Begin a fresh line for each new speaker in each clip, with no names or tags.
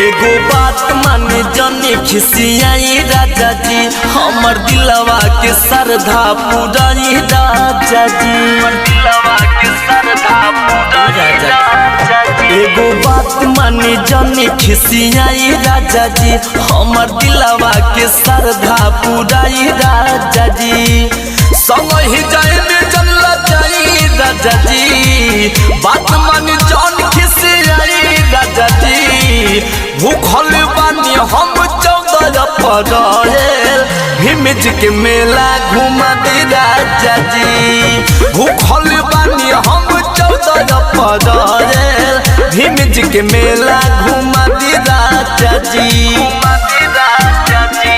एगो बात माने जाने खिसियाई राजा जी, हमर दिलवा के सरधा पुराई राजा जी, दिलवा के सरधा पुराई राजा जी। एगो बात माने जाने खिसियाई राजा जी, हमर दिलवा के सरधा पुराई राजा जी। संग ही जाए में चलला जाई राजा जी, बात माने जान खिसियाई राजा जी। भूखल बानी हम 14 अप्रैल, भीमज के मेला घुमा दे राजा जी। भूखल बानी हम 14 अप्रैल, भीमज के मेला घुमा दे राजा जी। घुमा दे राजा जी,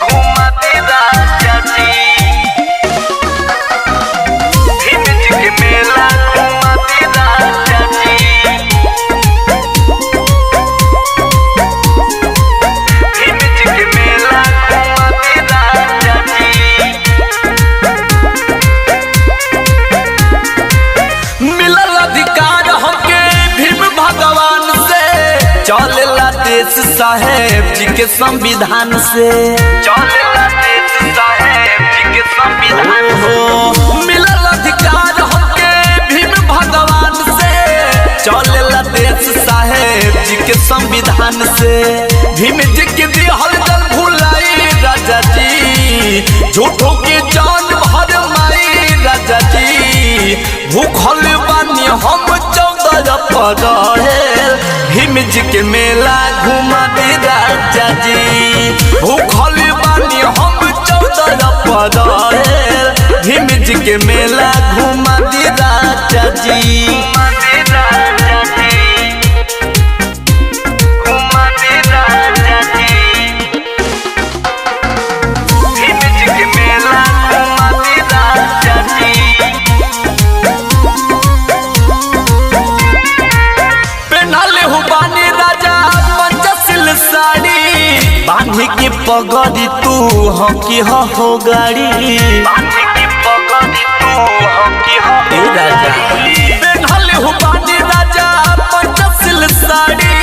घुमा दे राजा जी। भीमज के मेला घुमा दे राजा जी। चलेला देश साहेब जी के संविधान से, चलेला देश साहेब जी के संविधान हो। मिलल अधिकार हमके भीम भगवान से, चलेला देश साहेब जी के संविधान से। भीम जी के दिहल जल भुलाई राजा जी, झूठों के जान भर माई राजा जी। भूखल बानी हम 14 अप्रैल, भीमज के मेला घुमा दे राजा जी। भूखल बानी हम 14 अप्रैल, भीमज के मेला घुमा दे राजा जी। घुमा दे राजा जी, घुमा दे राजा जी। भीमज के मेला घुमा दे राजा जी। बांधी के पगड़ी तू हकी हो गाड़ी, बांधी के पगड़ी तू हकी हो राजा। पेन्हले हो बानी राजा पंचशील साड़ी,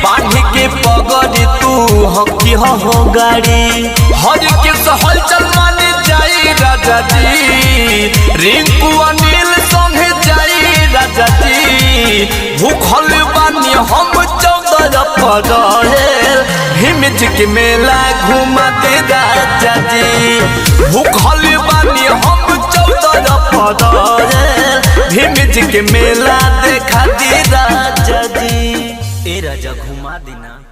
बांधी के पगड़ी तू हकी हो गाड़ी। हर के सहल चल माने जाई राजा जी, रिंकू अनिल संगे जाई राजा जी। भूखल बानी हम 14 अप्रैल, भीमज के मेला घुमा दे राजा जी। भूखल बानी हम 14 अप्रैल, भीमज के मेला देखा दे राजा जी। ए राजा घुमा देना।